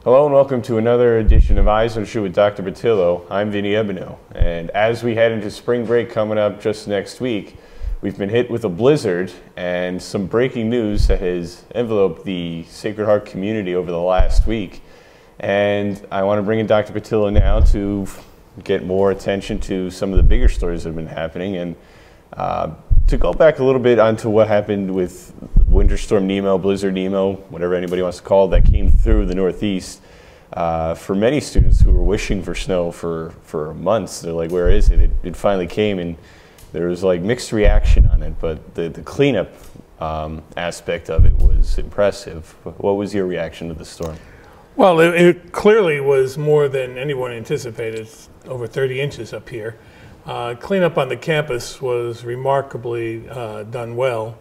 Hello and welcome to another edition of Eyes on SHU with Dr. Petillo. I'm Vinny Ebenau, and as we head into spring break coming up just next week, we've been hit with a blizzard and some breaking news that has enveloped the Sacred Heart community over the last week. And I want to bring in Dr. Petillo now to get more attention to some of the bigger stories that have been happening, and to go back a little bit onto what happened with Winter Storm Nemo, Blizzard Nemo, whatever anybody wants to call it, that came through the Northeast. For many students who were wishing for snow for months, they're like, where is it? It finally came, and there was like mixed reaction on it, but the cleanup aspect of it was impressive. What was your reaction to the storm? Well, it clearly was more than anyone anticipated. Over 30 inches up here. Cleanup on the campus was remarkably done well.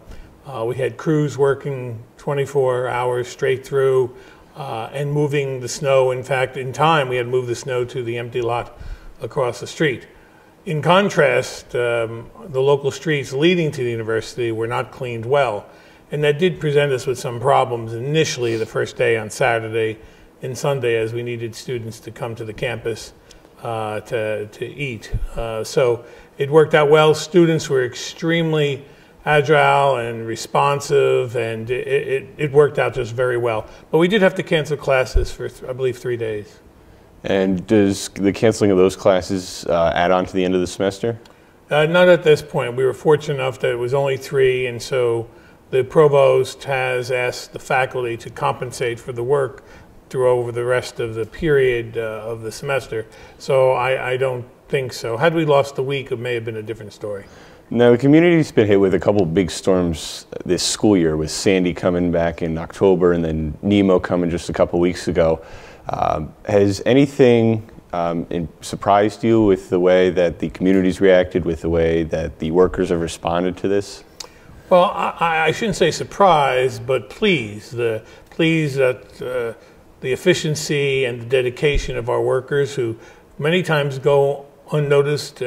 We had crews working 24 hours straight through and moving the snow. In fact, in time, we had moved the snow to the empty lot across the street. In contrast, the local streets leading to the university were not cleaned well, and that did present us with some problems initially the first day on Saturday and Sunday, as we needed students to come to the campus to eat. So it worked out well. Students were extremely agile and responsive, and it worked out just very well. But we did have to cancel classes for, I believe, 3 days. And does the canceling of those classes add on to the end of the semester? Not at this point. We were fortunate enough that it was only 3, and so the provost has asked the faculty to compensate for the work through over the rest of the period of the semester. So I don't think so. Had we lost a week, it may have been a different story. Now, the community's been hit with a couple of big storms this school year, with Sandy coming back in October and then Nemo coming just a couple weeks ago. Has anything surprised you with the way that the community's reacted, with the way that the workers have responded to this? Well, I shouldn't say surprised, but pleased. Pleased that the efficiency and the dedication of our workers, who many times go unnoticed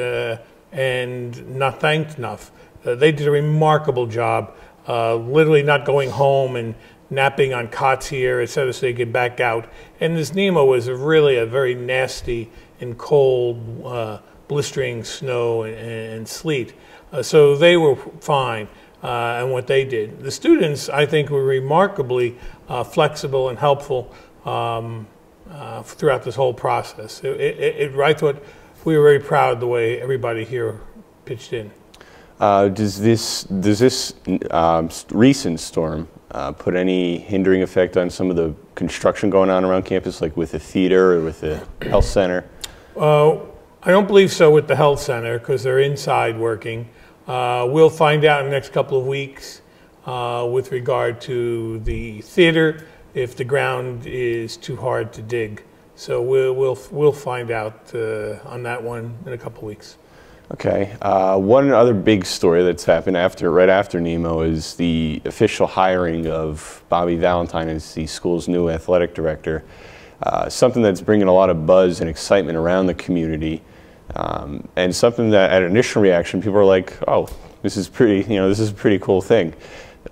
and not thanked enough. They did a remarkable job, literally not going home and napping on cots here, etc., so they get back out. And this Nemo was really a very nasty and cold, blistering snow and sleet. So they were fine in what they did. The students, I think, were remarkably flexible and helpful throughout this whole process. I thought we were very proud the way everybody here pitched in. Does this recent storm put any hindering effect on some of the construction going on around campus, like with the theater or with the health center? I don't believe so with the health center, because they're inside working. We'll find out in the next couple of weeks with regard to the theater, if the ground is too hard to dig. So we'll find out on that one in a couple weeks. Okay. One other big story that's happened right after Nemo is the official hiring of Bobby Valentine as the school's new athletic director. Something that's bringing a lot of buzz and excitement around the community, and something that at initial reaction people are like, "Oh, this is pretty. This is a pretty cool thing."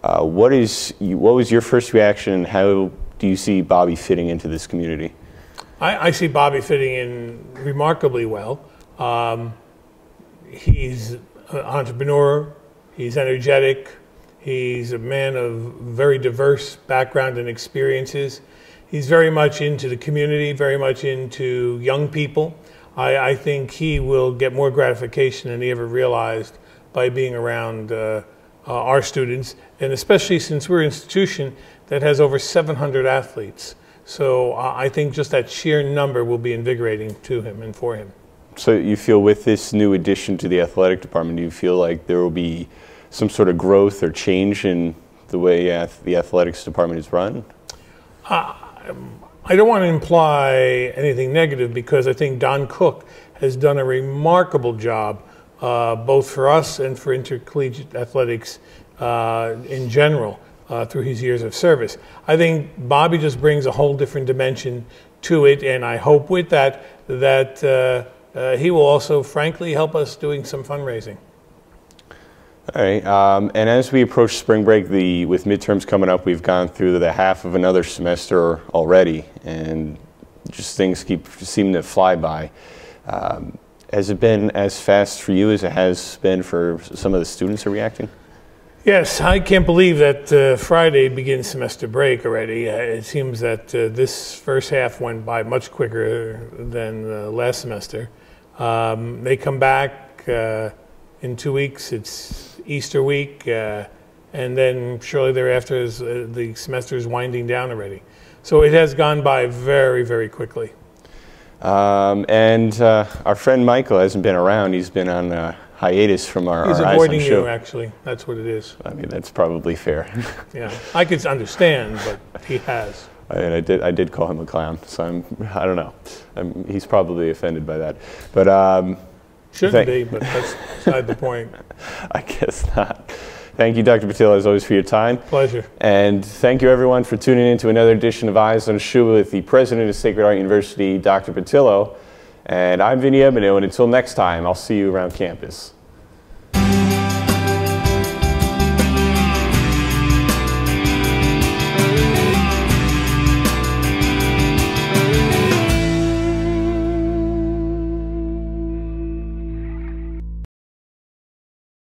What was your first reaction, and how do you see Bobby fitting into this community? I see Bobby fitting in remarkably well. He's an entrepreneur, he's energetic, he's a man of very diverse background and experiences. He's very much into the community, very much into young people. I think he will get more gratification than he ever realized by being around our students, and especially since we're an institution that has over 700 athletes. So I think just that sheer number will be invigorating to him and for him. So you feel with this new addition to the athletic department, do you feel like there will be some sort of growth or change in the way the athletics department is run? I don't want to imply anything negative, because I think Don Cook has done a remarkable job, both for us and for intercollegiate athletics in general, through his years of service. I think Bobby just brings a whole different dimension to it, and I hope with that he will also, frankly, help us doing some fundraising. All right, and as we approach spring break, with midterms coming up, we've gone through the half of another semester already, and just things keep seeming to fly by. Has it been as fast for you as it has been for some of the students who are reacting? Yes, I can't believe that Friday begins semester break already. It seems that this first half went by much quicker than last semester. They come back in 2 weeks. It's Easter week, and then shortly thereafter the semester is winding down already. So it has gone by very, very quickly. And our friend Michael hasn't been around. He's been on hiatus from our He's our avoiding show. you, actually. That's what it is. I mean, that's probably fair. Yeah, I could understand, but he has. And I did call him a clown, so I don't know. He's probably offended by that. But shouldn't be, but that's beside the point. I guess not. Thank you, Dr. Petillo, as always, for your time. Pleasure. And thank you, everyone, for tuning in to another edition of Eyes on SHU with the President of Sacred Heart University, Dr. Petillo. And I'm Vinny Ebenau, and until next time, I'll see you around campus.